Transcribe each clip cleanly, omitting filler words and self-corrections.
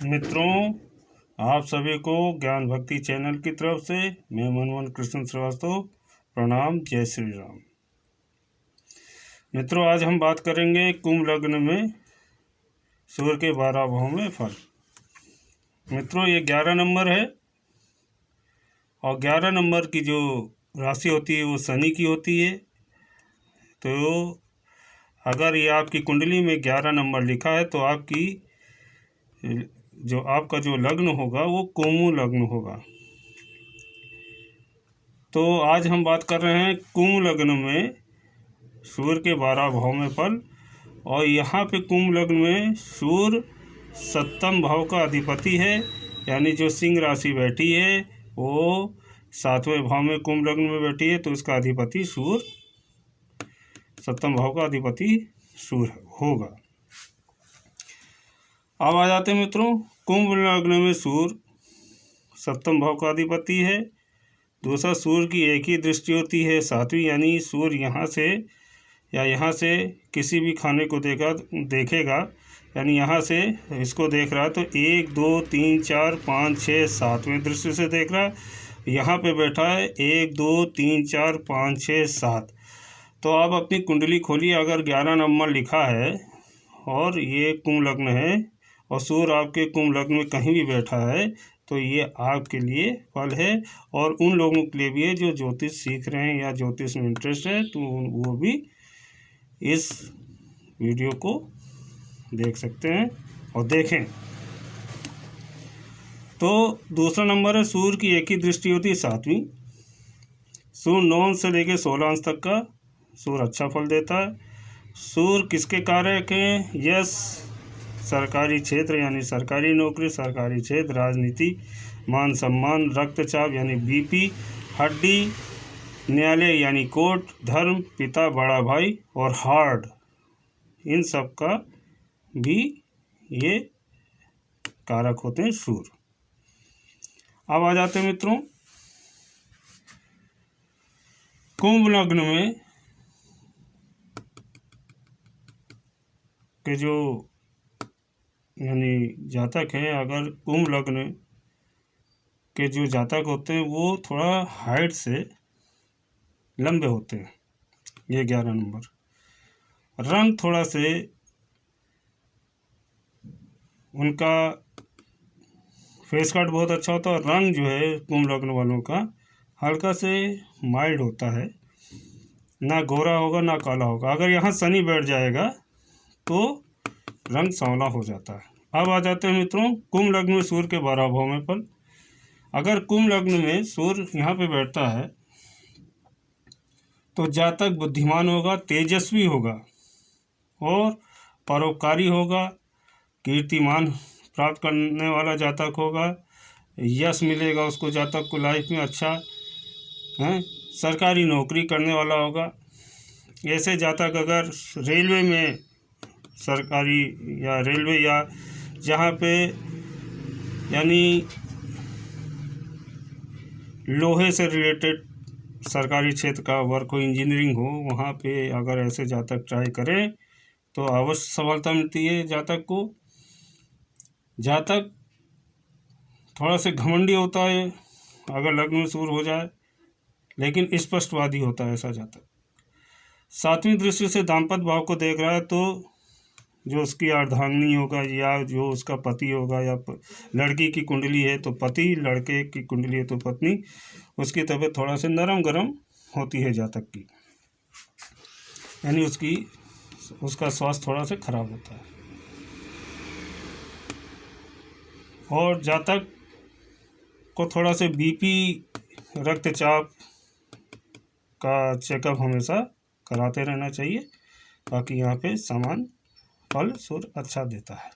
मित्रों, आप सभी को ज्ञान भक्ति चैनल की तरफ से मैं मनमोहन कृष्ण श्रीवास्तव प्रणाम। जय श्री राम। मित्रों, आज हम बात करेंगे कुंभ लग्न में सूर्य के 12 भाव में फल। मित्रों, ये 11 नंबर है और 11 नंबर की जो राशि होती है वो शनि की होती है। तो अगर ये आपकी कुंडली में 11 नंबर लिखा है तो आपका जो लग्न होगा वो कुंभ लग्न होगा। तो आज हम बात कर रहे हैं कुंभ लग्न में सूर्य के 12 भाव में फल। और यहाँ पे कुंभ लग्न में सूर्य 7वें भाव का अधिपति है, यानी जो सिंह राशि बैठी है वो 7वें भाव में कुंभ लग्न में बैठी है, तो इसका अधिपति सूर्य 7वें भाव का अधिपति सूर्य होगा। अब आ जाते हैं मित्रों, कुंभ लग्न में सूर्य 7वें भाव का अधिपति है। दूसरा, सूर्य की एक ही दृष्टि होती है 7वीं, यानी सूर्य यहाँ से किसी भी खाने को देखेगा, यानी यहाँ से इसको देख रहा है तो 1 2 3 4 5 6 7वें दृष्टि से देख रहा है। यहाँ पे बैठा है 1 2 3 4 5 6 7। तो आप अपनी कुंडली खोलिए, अगर 11 नंबर लिखा है और ये कुंभ लग्न है और सूर्य आपके कुंभ लग्न में कहीं भी बैठा है, तो ये आपके लिए फल है। और उन लोगों के लिए भी है जो ज्योतिष सीख रहे हैं या ज्योतिष में इंटरेस्ट है, तो वो भी इस वीडियो को देख सकते हैं और देखें। तो दूसरा नंबर है, सूर्य की एक ही दृष्टि होती है 7वीं। सूर्य 9 से लेकर 16 अंश तक का सूर्य अच्छा फल देता है। सूर्य किसके कारक हैं? यश, सरकारी क्षेत्र यानी सरकारी नौकरी, सरकारी क्षेत्र, राजनीति, मान सम्मान, रक्तचाप यानी बीपी, हड्डी, न्यायालय यानी कोर्ट, धर्म, पिता, बड़ा भाई और हार्ट, इन सब का भी ये कारक होते हैं सूर्य। अब आ जाते हैं मित्रों, कुंभ लग्न में के जो यानी जातक हैं, अगर कुंभ लग्न के जो जातक होते हैं वो थोड़ा हाइट से लंबे होते हैं, ये 11 नंबर। रंग थोड़ा से उनका फेस कट बहुत अच्छा होता है। रंग जो है कुंभ लग्न वालों का हल्का से माइल्ड होता है, ना गोरा होगा ना काला होगा। अगर यहाँ शनि बैठ जाएगा तो रंग सांवला हो जाता है। अब आ जाते हैं मित्रों, कुंभ लग्न में सूर्य के 12 भाव में फल। अगर कुंभ लग्न में सूर्य यहाँ पे बैठता है तो जातक बुद्धिमान होगा, तेजस्वी होगा और परोपकारी होगा, कीर्तिमान प्राप्त करने वाला जातक होगा, यश मिलेगा उसको, जातक को लाइफ में अच्छा है, सरकारी नौकरी करने वाला होगा। ऐसे जातक अगर रेलवे में सरकारी या रेलवे या जहाँ पे यानी लोहे से रिलेटेड सरकारी क्षेत्र का वर्क हो, इंजीनियरिंग हो, वहाँ पे अगर ऐसे जातक ट्राई करें तो अवश्य सफलता मिलती है जातक को। जातक थोड़ा से घमंडी होता है अगर लग्न में सूर्य हो जाए, लेकिन स्पष्टवादी होता है ऐसा जातक। 7वीं दृष्टि से दाम्पत्य भाव को देख रहा है, तो जो उसकी अर्धांगिनी होगा या जो उसका पति होगा, या लड़की की कुंडली है तो पति, लड़के की कुंडली है तो पत्नी, उसकी तबीयत थोड़ा से नरम गरम होती है जातक की, यानी उसका स्वास्थ्य थोड़ा सा खराब होता है। और जातक को थोड़ा से बीपी, रक्तचाप का चेकअप हमेशा कराते रहना चाहिए, ताकि यहाँ पे समान फल सूर्य अच्छा देता है।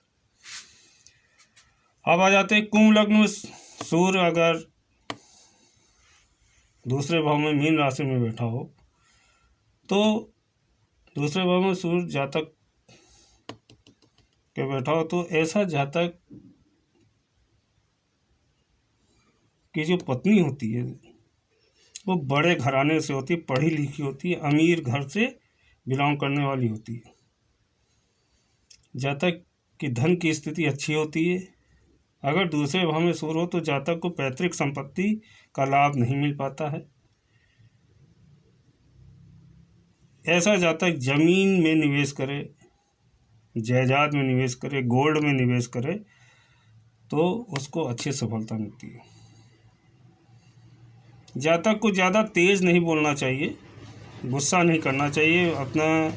अब आ जाते हैं कुंभ लग्न में सूर्य अगर दूसरे भाव में मीन राशि में बैठा हो, तो दूसरे भाव में सूर्य जातक के बैठा हो, तो ऐसा जातक की जो पत्नी होती है वो बड़े घराने से होती है, पढ़ी लिखी होती है, अमीर घर से बिलोंग करने वाली होती है। जातक की धन की स्थिति अच्छी होती है, अगर दूसरे भाव में सूर्य हो तो जातक को पैतृक संपत्ति का लाभ नहीं मिल पाता है। ऐसा जातक जमीन में निवेश करे, जायदाद में निवेश करे, गोल्ड में निवेश करे तो उसको अच्छी सफलता मिलती है। जातक को ज़्यादा तेज नहीं बोलना चाहिए, गुस्सा नहीं करना चाहिए, अपना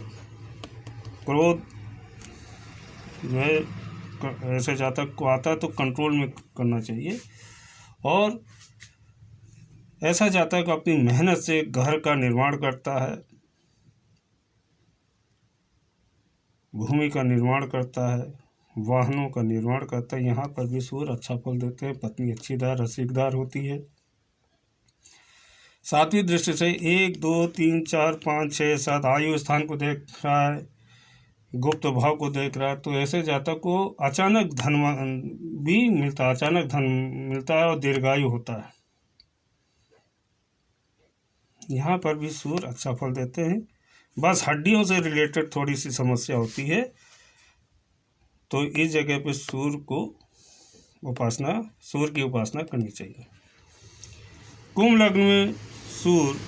क्रोध जो है ऐसे जातक को आता है तो कंट्रोल में करना चाहिए। और ऐसा जातक अपनी मेहनत से घर का निर्माण करता है, भूमि का निर्माण करता है, वाहनों का निर्माण करता है। यहाँ पर भी सूर्य अच्छा फल देते हैं। पत्नी अच्छीदार रसिकदार होती है। सातवीं दृष्टि से 1 2 3 4 5 6 7 आयु स्थान को देख रहा है, गुप्त भाव को देख रहा है, तो ऐसे जातक को अचानक धन भी मिलता है, अचानक धन मिलता है और दीर्घायु होता है। यहाँ पर भी सूर्य अच्छा फल देते हैं। बस हड्डियों से रिलेटेड थोड़ी सी समस्या होती है, तो इस जगह पे सूर्य की उपासना करनी चाहिए। कुंभ लग्न में सूर्य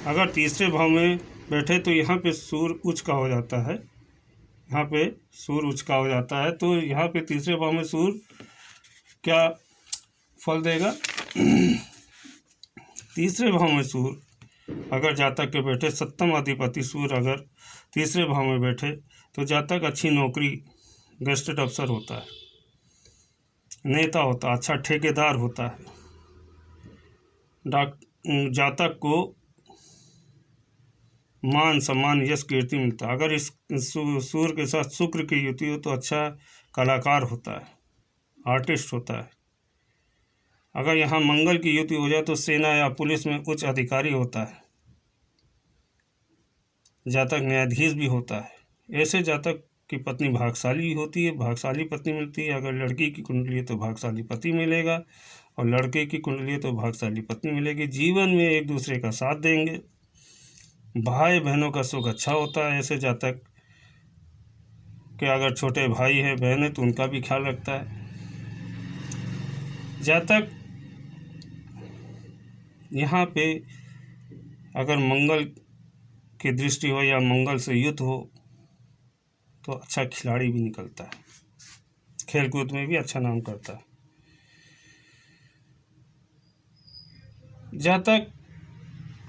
अगर तीसरे भाव में बैठे तो यहाँ पे सूर्य उच्च का हो जाता है, यहाँ पे सूर्य उच्च का हो जाता है। तो यहाँ पे तीसरे भाव में सूर्य क्या फल देगा? तीसरे भाव में सूर्य अगर जातक के बैठे, सप्तम अधिपति सूर्य अगर तीसरे भाव में बैठे तो जातक अच्छी नौकरी, गेस्टेड अफसर होता है, नेता होता है, अच्छा ठेकेदार होता है। जातक को मान सम्मान यश कीर्ति मिलता है। अगर इस सूर्य के साथ शुक्र की युति हो तो अच्छा कलाकार होता है, आर्टिस्ट होता है। अगर यहाँ मंगल की युति हो जाए तो सेना या पुलिस में उच्च अधिकारी होता है। जातक न्यायाधीश भी होता है। ऐसे जातक की पत्नी भाग्यशाली होती है, भाग्यशाली पत्नी मिलती है। अगर लड़की की कुंडली है तो भाग्यशाली पति मिलेगा, और लड़के की कुंडली है तो भाग्यशाली पत्नी मिलेगी। जीवन में एक दूसरे का साथ देंगे, भाई बहनों का सुख अच्छा होता है। ऐसे जातक के अगर छोटे भाई है, बहन है तो उनका भी ख्याल रखता है। जातक यहाँ पे अगर मंगल की दृष्टि हो या मंगल से युत हो तो अच्छा खिलाड़ी भी निकलता है, खेलकूद में भी अच्छा नाम करता है। जातक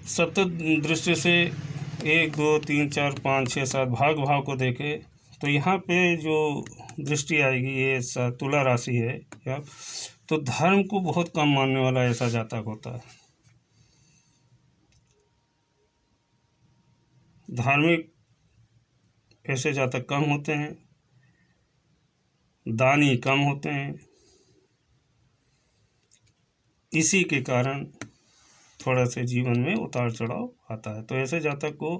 सतत दृष्टि से 1 2 3 4 5 6 7 भाव को देखे तो यहाँ पे जो दृष्टि आएगी ये तुला राशि है या तो धर्म को बहुत कम मानने वाला ऐसा जातक होता है। धार्मिक ऐसे जातक कम होते हैं, दानी कम होते हैं। इसी के कारण थोड़ा से जीवन में उतार चढ़ाव आता है। तो ऐसे जातक को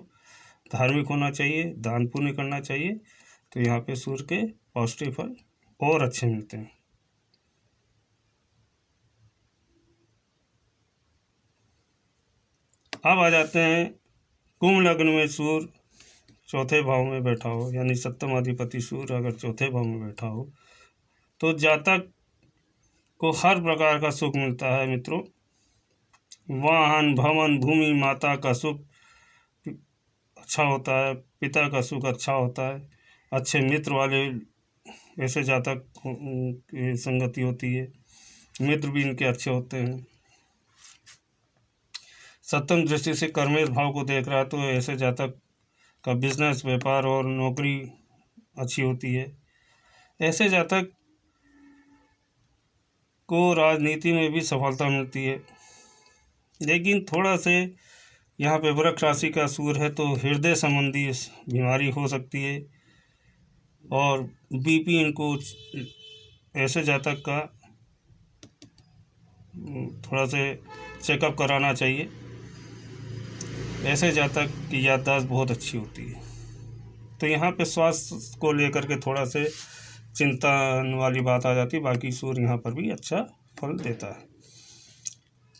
धार्मिक होना चाहिए, दान पुण्य करना चाहिए, तो यहाँ पे सूर्य के पॉजिटिव फल और अच्छे मिलते हैं। अब आ जाते हैं कुंभ लग्न में सूर्य चौथे भाव में बैठा हो, यानी सप्तम अधिपति सूर्य अगर चौथे भाव में बैठा हो तो जातक को हर प्रकार का सुख मिलता है मित्रों। वाहन, भवन, भूमि, माता का सुख अच्छा होता है, पिता का सुख अच्छा होता है, अच्छे मित्र वाले ऐसे जातक की संगति होती है, मित्र भी इनके अच्छे होते हैं। सप्तम दृष्टि से कर्मेश भाव को देख रहा है तो ऐसे जातक का बिजनेस, व्यापार और नौकरी अच्छी होती है। ऐसे जातक को राजनीति में भी सफलता मिलती है। लेकिन थोड़ा से यहाँ पे वृक्ष राशि का सूर्य है तो हृदय संबंधी बीमारी हो सकती है, और बीपी इनको ऐसे जातक का थोड़ा से चेकअप कराना चाहिए। ऐसे जातक की याददाश्त बहुत अच्छी होती है। तो यहाँ पे स्वास्थ्य को लेकर के थोड़ा से चिंता वाली बात आ जाती है, बाकी सूर्य यहाँ पर भी अच्छा फल देता है।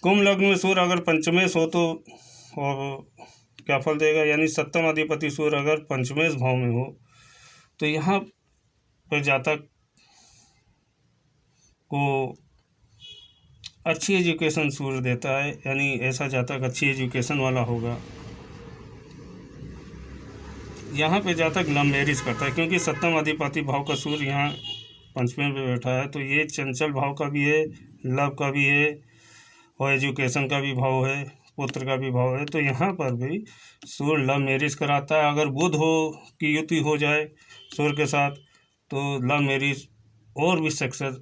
कुंभ लग्न में सूर्य अगर पंचमेश हो तो और क्या फल देगा, यानी सप्तम अधिपति सूर्य अगर पंचमेश भाव में हो तो यहाँ पर जातक को अच्छी एजुकेशन सूर्य देता है, यानी ऐसा जातक अच्छी एजुकेशन वाला होगा। यहाँ पे जातक लव मैरिज करता है, क्योंकि सप्तम अधिपति भाव का सूर्य यहाँ पंचमे पे बैठा है, तो ये चंचल भाव का भी है, लव का भी है और एजुकेशन का भी भाव है, पुत्र का भी भाव है। तो यहाँ पर भी सूर्य लव मैरिज कराता है। अगर बुध हो की युति हो जाए सूर्य के साथ तो लव मैरिज और भी सक्सेस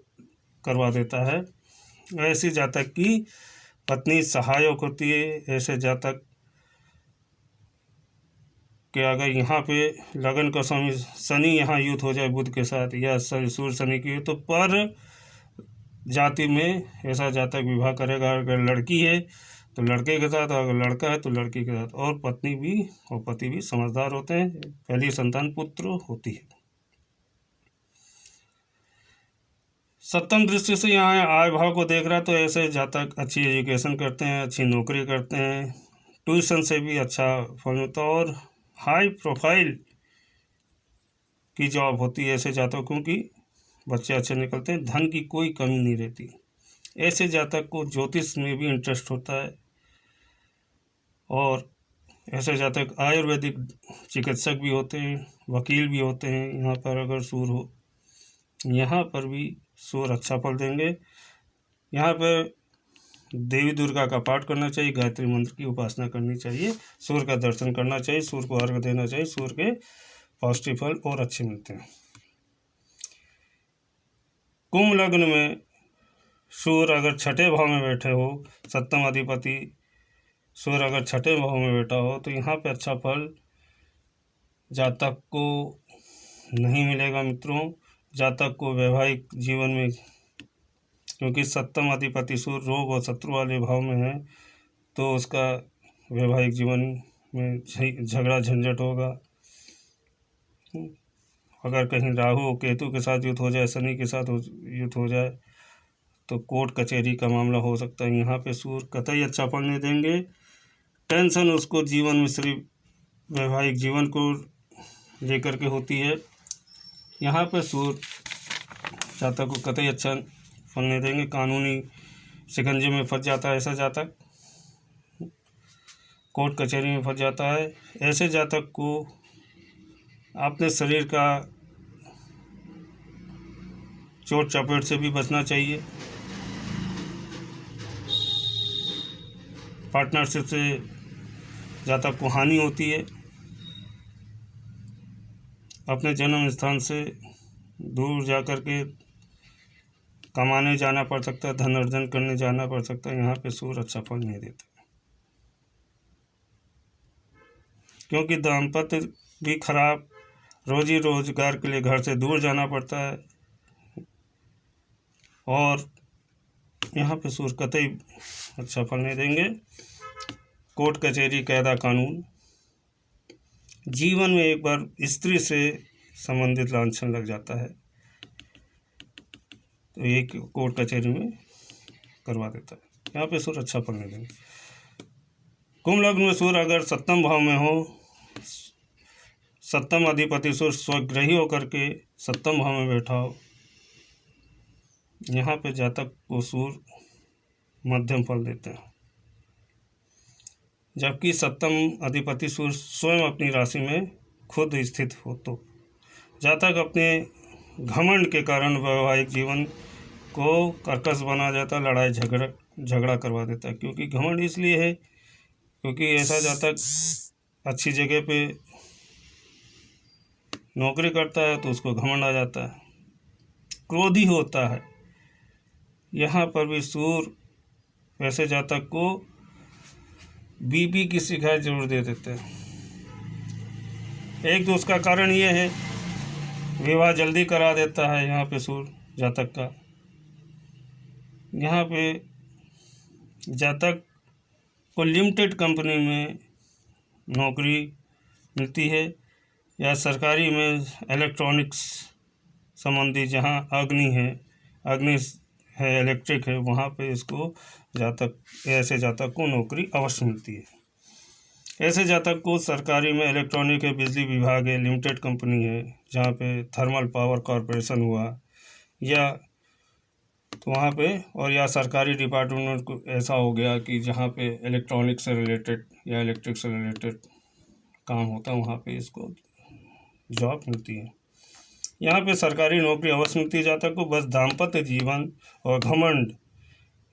करवा देता है। ऐसी जातक की पत्नी सहायक होती है। ऐसे जातक कि अगर यहाँ पे लगन का समय शनि यहाँ युत हो जाए बुध के साथ या सूर्य शनि की, तो पर जाति में ऐसा जातक विवाह करेगा। अगर लड़की है तो लड़के के साथ, अगर लड़का है तो लड़की के साथ। और पत्नी भी और पति भी समझदार होते हैं। पहली संतान पुत्र होती है। सप्तम दृष्टि से यहाँ आय भाव को देख रहा है, तो ऐसे जातक अच्छी एजुकेशन करते हैं, अच्छी नौकरी करते हैं, ट्यूशन से भी अच्छा फल मिलता है और हाई प्रोफाइल की जॉब होती है ऐसे जातकों की। बच्चे अच्छे निकलते हैं, धन की कोई कमी नहीं रहती। ऐसे जातक को ज्योतिष में भी इंटरेस्ट होता है और ऐसे जातक आयुर्वेदिक चिकित्सक भी होते हैं, वकील भी होते हैं। यहाँ पर अगर सूर्य हो, यहाँ पर भी सूर्य अच्छा फल देंगे। यहाँ पर देवी दुर्गा का पाठ करना चाहिए, गायत्री मंत्र की उपासना करनी चाहिए, सूर्य का दर्शन करना चाहिए, सूर्य को अर्घ्य देना चाहिए। सूर्य के पौष्टिक फल और अच्छे मिलते हैं। कुंभ लग्न में सूर्य अगर छठे भाव में बैठे हो, सप्तम अधिपति सूर्य अगर छठे भाव में बैठा हो, तो यहाँ पे अच्छा फल जातक को नहीं मिलेगा मित्रों। जातक को वैवाहिक जीवन में, क्योंकि सप्तम अधिपति सूर्य रोग और शत्रु वाले भाव में है, तो उसका वैवाहिक जीवन में झगड़ा झंझट होगा। अगर कहीं राहु केतु के साथ युद्ध हो जाए, शनि के साथ युद्ध हो जाए, तो कोर्ट कचहरी का मामला हो सकता है। यहाँ पे सूर्य कतई अच्छा फल नहीं देंगे। टेंशन उसको जीवन में सिर्फ वैवाहिक जीवन को लेकर के होती है। यहाँ पे सूर्य जातक को कतई अच्छा फल नहीं देंगे। कानूनी शिकंजे में फंस जाता है ऐसा जातक, कोर्ट कचहरी में फंस जाता है। ऐसे जातक को अपने शरीर का चोट चपेट से भी बचना चाहिए। पार्टनरशिप से जातक को हानि होती है। अपने जन्म स्थान से दूर जा कर के कमाने जाना पड़ सकता है, धन अर्जन करने जाना पड़ सकता है। यहाँ पे सूर्य अच्छा फल नहीं देता, क्योंकि दाम्पत्य भी खराब, रोजी रोजगार के लिए घर से दूर जाना पड़ता है। और यहाँ पे सूर्य कतई अच्छा फल नहीं देंगे। कोर्ट कचहरी कायदा कानून, जीवन में एक बार स्त्री से संबंधित लांछन लग जाता है, तो ये कोर्ट कचहरी में करवा देता है। यहाँ पे सूर्य अच्छा फल नहीं देंगे। कुंभ लग्न में सूर्य अगर सप्तम भाव में हो, सप्तम अधिपति सूर्य स्वग्रही होकर के सप्तम भाव में बैठा हो, यहाँ पे जातक को सूर्य मध्यम फल देते हैं। जबकि सप्तम अधिपति सूर्य स्वयं अपनी राशि में खुद स्थित हो, तो जातक अपने घमंड के कारण वैवाहिक जीवन को कर्कश बना जाता, लड़ाई झगड़ा करवा देता है। क्योंकि घमंड इसलिए है क्योंकि ऐसा जातक अच्छी जगह पे नौकरी करता है तो उसको घमंड आ जाता है, क्रोधी होता है। यहाँ पर भी सूर्य वैसे जातक को बीपी की शिकायत जरूर दे देते हैं। एक तो उसका कारण ये है विवाह जल्दी करा देता है यहाँ पे सूर्य जातक का। यहाँ पे जातक को लिमिटेड कंपनी में नौकरी मिलती है या सरकारी में इलेक्ट्रॉनिक्स संबंधी, जहाँ अग्नि है इलेक्ट्रिक है, वहाँ पे इसको ऐसे जातक को नौकरी अवश्य मिलती है। ऐसे जातक को सरकारी में इलेक्ट्रॉनिक है, बिजली विभाग है, लिमिटेड कंपनी है, जहाँ पे थर्मल पावर कॉरपोरेशन हुआ, या तो वहाँ पे, और या सरकारी डिपार्टमेंट को ऐसा हो गया कि जहाँ पे इलेक्ट्रॉनिक से रिलेटेड या इलेक्ट्रिक से रिलेटेड काम होता है, वहाँ पे इसको जॉब मिलती है। यहाँ पे सरकारी नौकरी अवश्य मिलती है जातक को, बस दाम्पत्य जीवन और घमंड,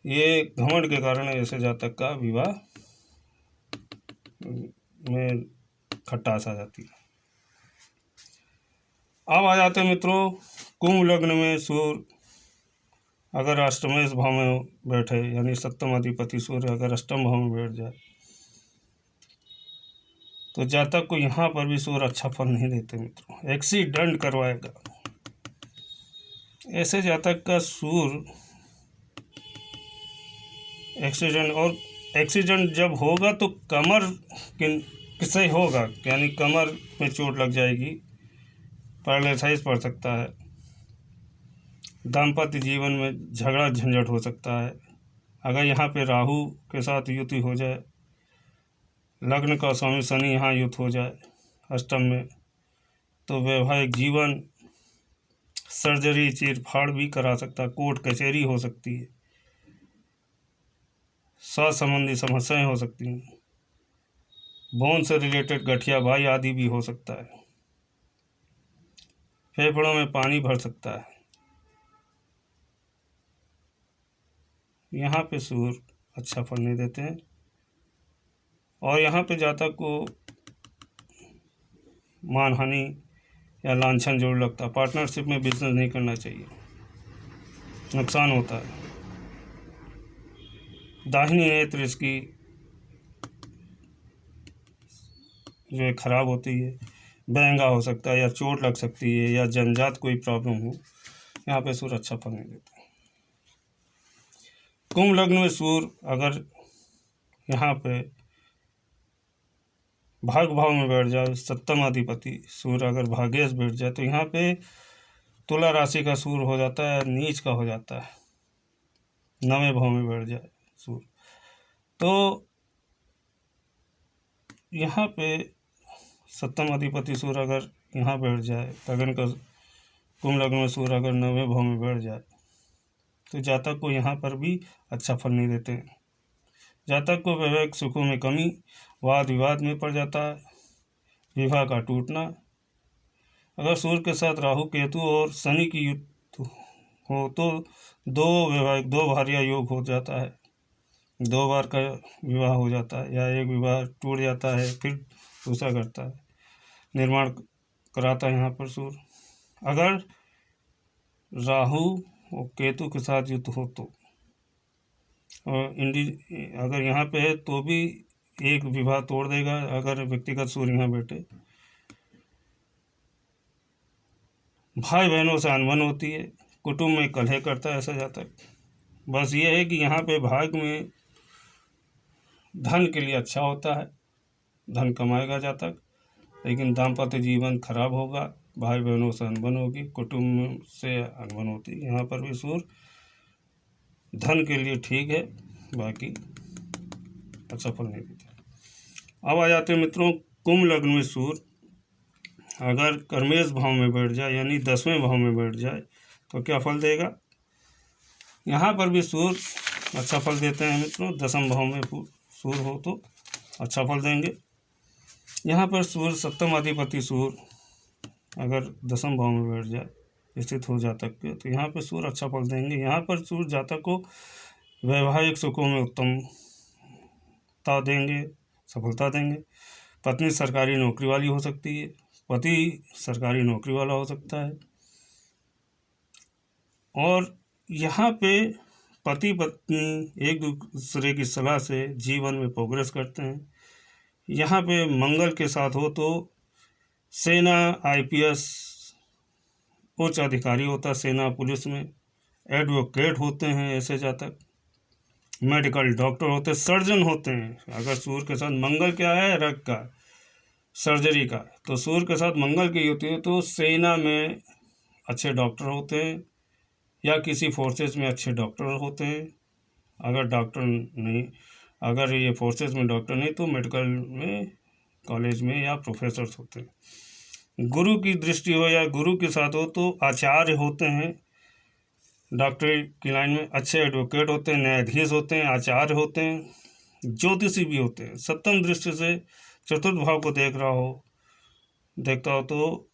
ये घमंड के कारण ऐसे जातक का विवाह में खटास आ जाती है। अब आ जाते हैं मित्रों कुंभ लग्न में सूर्य अगर अष्टमेश भाव में बैठे, यानी सप्तम अधिपति सूर्य अगर अष्टम भाव में बैठ जाए, तो जातक को यहाँ पर भी सूर्य अच्छा फल नहीं देते मित्रों, एक्सीडेंट करवाएगा। ऐसे जातक का सूर्य एक्सीडेंट जब होगा तो कमर किससे होगा, यानी कमर में चोट लग जाएगी, पैरालिसिस पड़ सकता है, दाम्पत्य जीवन में झगड़ा झंझट हो सकता है। अगर यहाँ पे राहु के साथ युति हो जाए, लग्न का स्वामी शनि यहाँ युत हो जाए अष्टम में, तो वैवाहिक जीवन सर्जरी चीरफाड़ भी करा सकता है, कोर्ट कचहरी हो सकती है, स्वास्थ्य संबंधी समस्याएं हो सकती हैं, बोन से रिलेटेड गठिया भाई आदि भी हो सकता है, फेफड़ों में पानी भर सकता है। यहाँ पे सूर्य अच्छा फल नहीं देते हैं। और यहाँ पे जातक को मानहानि या लांछन जोड़ लगता है, पार्टनरशिप में बिजनेस नहीं करना चाहिए, नुकसान होता है। दाहिनी नेत्र इसकी जो है खराब होती है, महंगा हो सकता है, या चोट लग सकती है, या जन्मजात कोई प्रॉब्लम हो, यहाँ पे सूर्य अच्छा फल नहीं देता। कुंभ लग्न में सूर्य अगर यहाँ पे भाग भाव में बैठ जाए, सप्तम अधिपति सूर्य अगर भाग्येश बैठ जाए, तो यहाँ पे तुला राशि का सूर्य हो जाता है, नीच का हो जाता है, नवें भाव में बैठ जाए सूर्य, तो यहाँ पे सप्तम अधिपति सूर्य अगर यहाँ बैठ जाए, लगन का कुंभ लग्न में सूर्य अगर नवें भाव में बैठ जाए, तो जातक को यहाँ पर भी अच्छा फल नहीं देते हैं। जातक को वैवाहिक सुखों में कमी, वाद विवाद में पड़ जाता है, विवाह का टूटना। अगर सूर्य के साथ राहु केतु और शनि की युति हो तो दो भार्या योग हो जाता है, 2 बार का विवाह हो जाता है, या एक विवाह टूट जाता है फिर दूसरा करता है, निर्माण कराता है यहाँ पर सूर्य। अगर राहु और केतु के साथ युद्ध हो तो, और अगर यहाँ पे है तो भी एक विवाह तोड़ देगा अगर व्यक्तिगत सूर्य यहाँ बैठे। भाई बहनों से अनबन होती है, कुटुंब में कलह करता है ऐसा जातक। बस ये है कि यहाँ पे भाग में धन के लिए अच्छा होता है, धन कमाएगा जातक, लेकिन दाम्पत्य जीवन खराब होगा, भाई बहनों से अनबन होगी, कुटुंब से अनबन होती है। यहाँ पर भी सूर्य धन के लिए ठीक है, बाकी अच्छा फल नहीं देता। अब आ जाते हैं मित्रों कुंभ लग्न में सूर्य अगर कर्मेश भाव में बैठ जाए, यानी 10वें भाव में बैठ जाए, तो क्या फल देगा। यहाँ पर भी सूर्य अच्छा फल देते हैं मित्रों, 10वें भाव में सूर्य हो तो अच्छा फल देंगे। यहाँ पर सूर्य सप्तम अधिपति सूर्य अगर 10वें भाव में बैठ जाए स्थित हो जातक के, तो यहाँ पर सूर्य अच्छा फल देंगे। यहाँ पर सूर्य जातक को वैवाहिक सुखों में उत्तमता देंगे, सफलता देंगे। पत्नी सरकारी नौकरी वाली हो सकती है, पति सरकारी नौकरी वाला हो सकता है। और यहाँ पे पति पत्नी एक दूसरे की सलाह से जीवन में प्रोग्रेस करते हैं। यहाँ पे मंगल के साथ हो तो सेना, IPS उच्च अधिकारी होता है सेना पुलिस में, एडवोकेट होते हैं ऐसे जातक, मेडिकल डॉक्टर होते हैं, सर्जन होते हैं। अगर सूर्य के साथ मंगल क्या है, रग का, सर्जरी का, तो सूर्य के साथ मंगल की होती है तो सेना में अच्छे डॉक्टर होते हैं, या किसी फोर्सेस में अच्छे डॉक्टर होते हैं। अगर डॉक्टर नहीं, अगर ये फोर्सेस में डॉक्टर नहीं तो मेडिकल में कॉलेज में या प्रोफेसर्स होते हैं। गुरु की दृष्टि हो या गुरु के साथ हो तो आचार्य होते हैं, डॉक्टरी की लाइन में अच्छे एडवोकेट होते हैं, न्यायाधीश होते हैं, आचार्य होते हैं, ज्योतिषी भी होते हैं। सप्तम दृष्टि से चतुर्थ भाव को देखता हो तो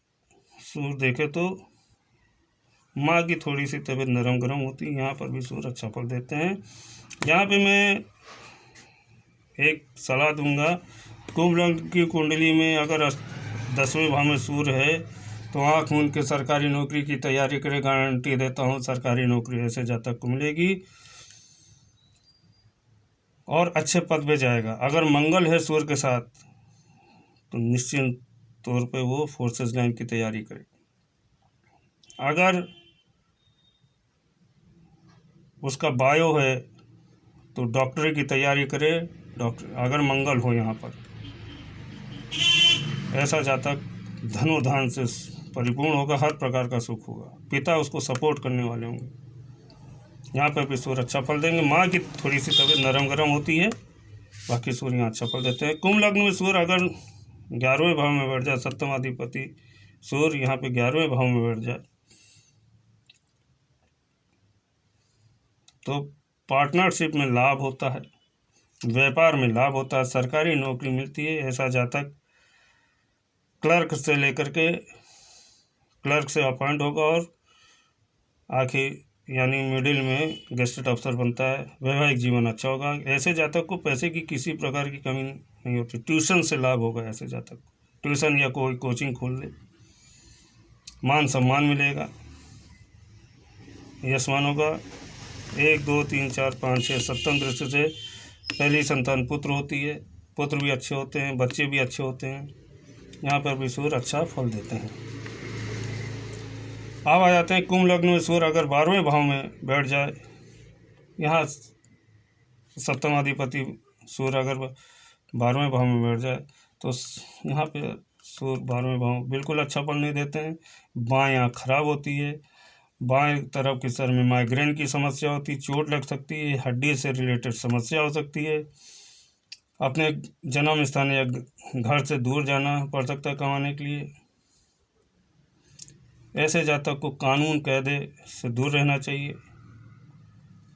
सूर्य देखे तो माँ की थोड़ी सी तबीयत नरम गरम होती है। यहाँ पर भी सूर्य अच्छा फल देते हैं। यहाँ पे मैं एक सलाह दूंगा, कुंभ लग्न की कुंडली में अगर 10वें भाव में सूर्य है तो आँख मूंद के सरकारी नौकरी की तैयारी करें। गारंटी देता हूँ सरकारी नौकरी ऐसे जातक को मिलेगी और अच्छे पद पे जाएगा। अगर मंगल है सूर्य के साथ तो निश्चित तौर पे वो फोर्सेस लाइन की तैयारी करे। अगर उसका बायो है तो डॉक्टरी की तैयारी करे। डॉक्टर अगर मंगल हो यहाँ पर, ऐसा जातक धनुर्धान से परिपूर्ण होगा, हर प्रकार का सुख होगा, पिता उसको सपोर्ट करने वाले होंगे। यहाँ पर भी सूर्य अच्छा फल देंगे। माँ की थोड़ी सी तबीयत नरम गरम होती है, बाकी सूर्य यहाँ अच्छा फल देते हैं। कुंभ लग्न में सूर्य अगर 11वें भाव में बैठ जाए, सप्तम अधिपति सूर्य यहाँ पे 11वें भाव में बैठ जाए तो पार्टनरशिप में लाभ होता है, व्यापार में लाभ होता है, सरकारी नौकरी मिलती है। ऐसा जातक क्लर्क से लेकर के क्लर्क से अपॉइंट होगा और आखिर यानी मिडिल में गेस्टेड अफसर बनता है। वैवाहिक जीवन अच्छा होगा। ऐसे जातक को पैसे की किसी प्रकार की कमी नहीं होती। ट्यूशन से लाभ होगा। ऐसे जातक ट्यूशन या कोई कोचिंग खोल ले, मान सम्मान मिलेगा, यशमान होगा। 1 2 3 4 5 6 सप्तम दृष्टि से पहली संतान पुत्र होती है। पुत्र भी अच्छे होते हैं, बच्चे भी अच्छे होते हैं। यहाँ पर भी सूर्य अच्छा फल देते हैं। अब आ जाते हैं कुंभ लग्न में सूर्य अगर 12वें भाव में बैठ जाए, यहाँ सप्तम अधिपति सूर्य अगर 12वें भाव में बैठ जाए तो यहाँ पे सूर्य 12वें भाव बिल्कुल अच्छा फल नहीं देते हैं। बाएं आँख खराब होती है, बाएं तरफ के सर में माइग्रेन की समस्या होती है, चोट लग सकती है, हड्डी से रिलेटेड समस्या हो सकती है, अपने जन्म स्थान या घर से दूर जाना पड़ सकता है कमाने के लिए। ऐसे जातक को कानून कायदे से दूर रहना चाहिए।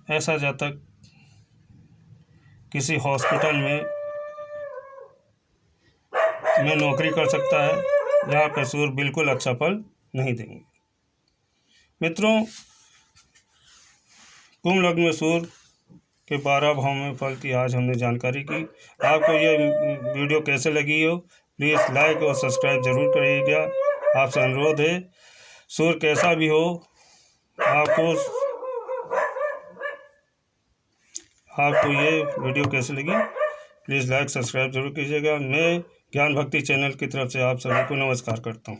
ऐसा जातक किसी हॉस्पिटल में नौकरी कर सकता है। यहाँ पर सूर्य बिल्कुल अच्छा फल नहीं देंगे। मित्रों, कुंभ लग्न में सूर्य के 12 भाव में फल की आज हमने जानकारी की। आपको ये वीडियो कैसे लगी हो प्लीज़ लाइक और सब्सक्राइब ज़रूर करिएगा। आपसे अनुरोध है, सूर्य कैसा भी हो आपको ये वीडियो कैसे लगी प्लीज़ लाइक सब्सक्राइब जरूर कीजिएगा। मैं ज्ञान भक्ति चैनल की तरफ से आप सभी को नमस्कार करता हूँ।